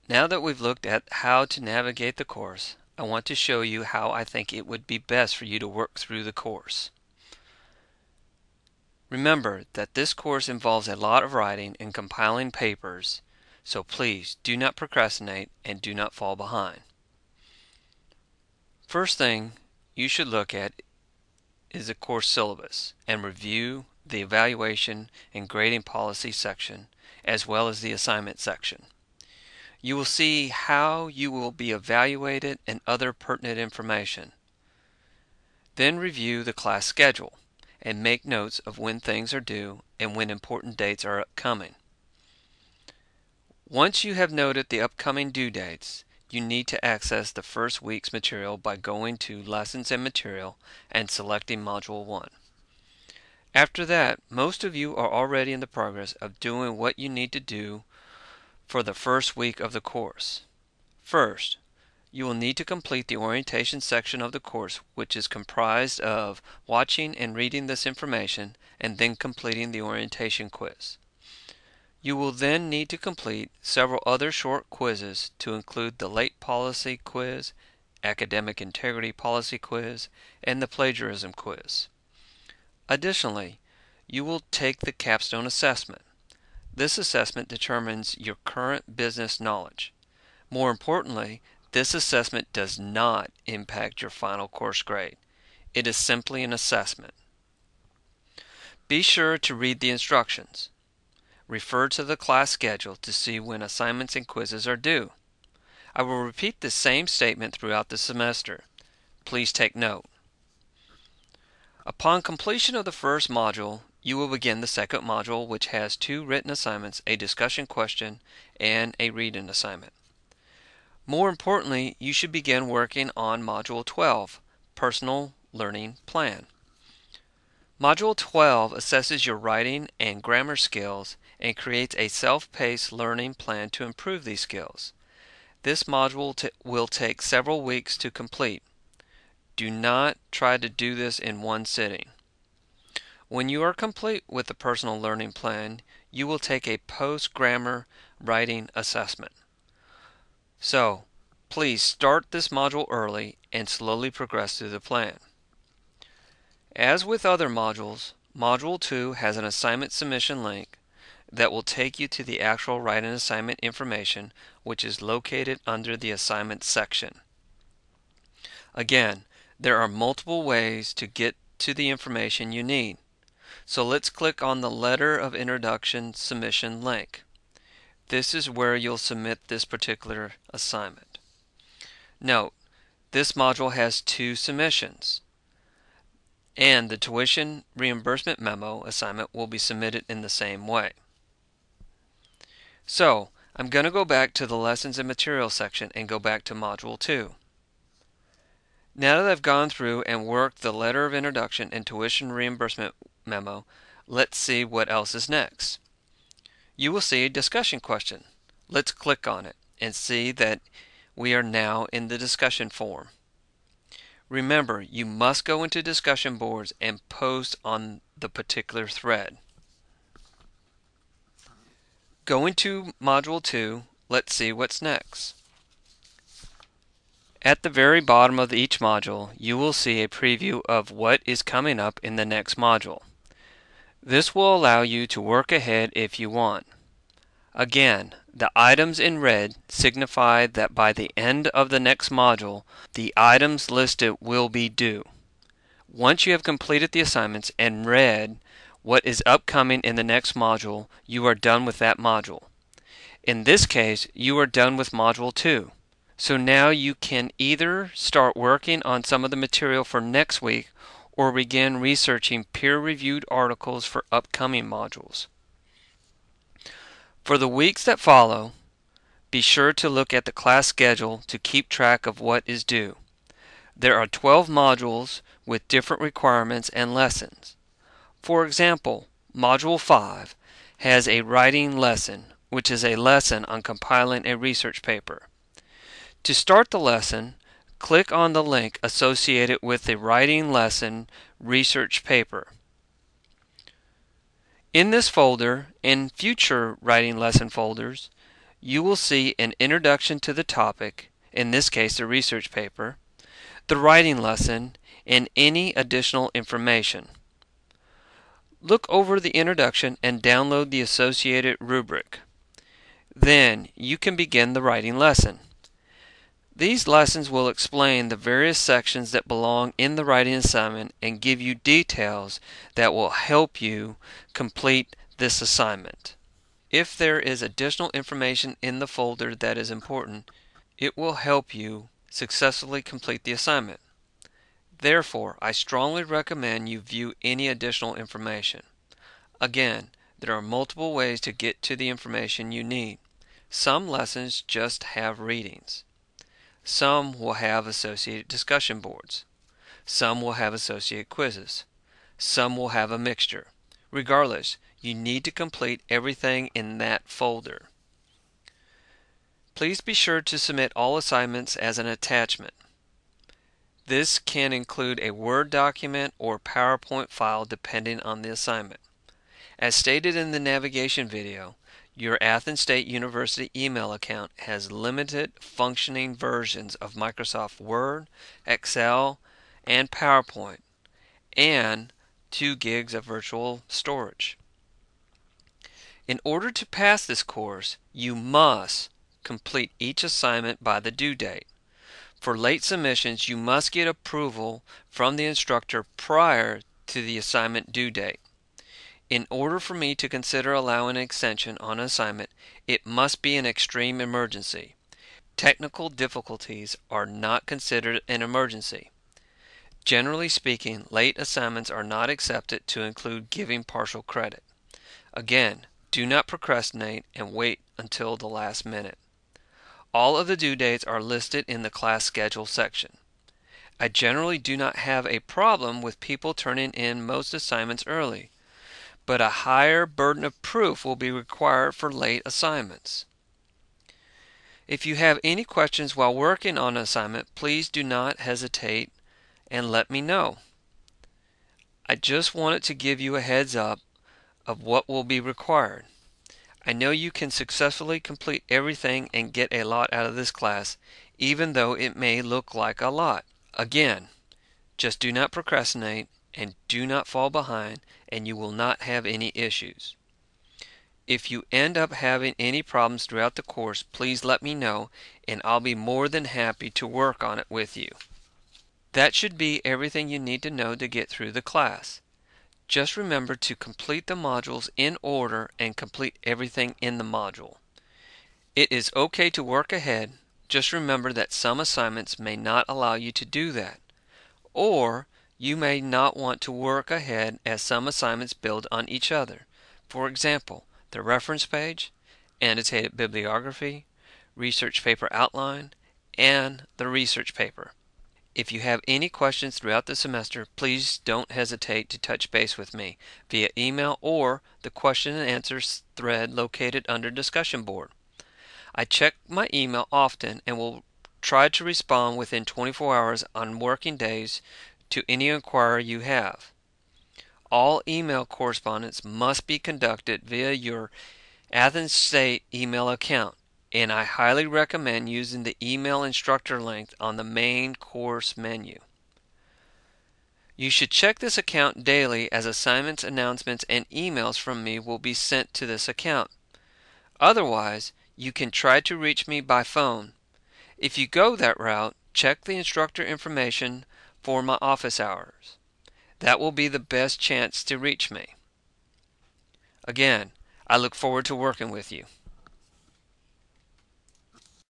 Now that we've looked at how to navigate the course, I want to show you how I think it would be best for you to work through the course. Remember that this course involves a lot of writing and compiling papers, so please do not procrastinate and do not fall behind. First thing you should look at is the course syllabus and review the evaluation and grading policy section as well as the assignment section. You will see how you will be evaluated and other pertinent information. Then review the class schedule and make notes of when things are due and when important dates are upcoming. Once you have noted the upcoming due dates, you need to access the first week's material by going to Lessons and Material and selecting Module 1. After that, most of you are already in the progress of doing what you need to do for the first week of the course. First, you will need to complete the orientation section of the course, which is comprised of watching and reading this information and then completing the orientation quiz. You will then need to complete several other short quizzes to include the late policy quiz, academic integrity policy quiz, and the plagiarism quiz. Additionally, you will take the capstone assessment. This assessment determines your current business knowledge. More importantly, this assessment does not impact your final course grade. It is simply an assessment. Be sure to read the instructions. Refer to the class schedule to see when assignments and quizzes are due. I will repeat the same statement throughout the semester. Please take note. Upon completion of the first module, you will begin the second module, which has 2 written assignments, a discussion question, and a reading assignment. More importantly, you should begin working on Module 12, Personal Learning Plan. Module 12 assesses your writing and grammar skills and creates a self-paced learning plan to improve these skills. This module will take several weeks to complete. Do not try to do this in one sitting. When you are complete with the personal learning plan, you will take a post-grammar writing assessment. So, please start this module early and slowly progress through the plan. As with other modules, Module 2 has an assignment submission link that will take you to the actual writing assignment information, which is located under the assignment section. Again, there are multiple ways to get to the information you need. So let's click on the Letter of Introduction Submission link. This is where you'll submit this particular assignment. Note, this module has 2 submissions, and the tuition reimbursement memo assignment will be submitted in the same way. So, I'm going to go back to the Lessons and Materials section and go back to Module 2. Now that I've gone through and worked the Letter of Introduction and Tuition Reimbursement memo, let's see what else is next. You will see a discussion question. Let's click on it and see that we are now in the discussion form. Remember, you must go into discussion boards and post on the particular thread. Going to Module 2, let's see what's next. At the very bottom of each module, you will see a preview of what is coming up in the next module. This will allow you to work ahead if you want. Again, the items in red signify that by the end of the next module, the items listed will be due. Once you have completed the assignments and read what is upcoming in the next module, you are done with that module. In this case, you are done with Module 2. So now you can either start working on some of the material for next week or begin researching peer-reviewed articles for upcoming modules. For the weeks that follow, be sure to look at the class schedule to keep track of what is due. There are 12 modules with different requirements and lessons. For example, Module 5 has a writing lesson, which is a lesson on compiling a research paper. To start the lesson, click on the link associated with the writing lesson research paper. In this folder and future writing lesson folders, you will see an introduction to the topic, in this case the research paper, the writing lesson, and any additional information. Look over the introduction and download the associated rubric. Then you can begin the writing lesson. These lessons will explain the various sections that belong in the writing assignment and give you details that will help you complete this assignment. If there is additional information in the folder that is important, it will help you successfully complete the assignment. Therefore, I strongly recommend you view any additional information. Again, there are multiple ways to get to the information you need. Some lessons just have readings. Some will have associated discussion boards. Some will have associated quizzes. Some will have a mixture. Regardless, you need to complete everything in that folder. Please be sure to submit all assignments as an attachment. This can include a Word document or PowerPoint file depending on the assignment. As stated in the navigation video, your Athens State University email account has limited functioning versions of Microsoft Word, Excel, and PowerPoint, and 2 gigs of virtual storage. In order to pass this course, you must complete each assignment by the due date. For late submissions, you must get approval from the instructor prior to the assignment due date. In order for me to consider allowing an extension on an assignment, it must be an extreme emergency. Technical difficulties are not considered an emergency. Generally speaking, late assignments are not accepted to include giving partial credit. Again, do not procrastinate and wait until the last minute. All of the due dates are listed in the class schedule section. I generally do not have a problem with people turning in most assignments early, but a higher burden of proof will be required for late assignments. If you have any questions while working on an assignment, please do not hesitate and let me know. I just wanted to give you a heads up of what will be required. I know you can successfully complete everything and get a lot out of this class, even though it may look like a lot. Again, just do not procrastinate and do not fall behind, and you will not have any issues. If you end up having any problems throughout the course, please let me know and I'll be more than happy to work on it with you. That should be everything you need to know to get through the class. Just remember to complete the modules in order and complete everything in the module. It is okay to work ahead. Just remember that some assignments may not allow you to do that, or you may not want to work ahead as some assignments build on each other. For example, the reference page, annotated bibliography, research paper outline, and the research paper. If you have any questions throughout the semester, please don't hesitate to touch base with me via email or the question and answers thread located under discussion board. I check my email often and will try to respond within 24 hours on working days to any inquiry you have. All email correspondence must be conducted via your Athens State email account, and I highly recommend using the email instructor link on the main course menu. You should check this account daily as assignments, announcements, and emails from me will be sent to this account. Otherwise, you can try to reach me by phone. If you go that route, check the instructor information for my office hours. That will be the best chance to reach me. Again, I look forward to working with you.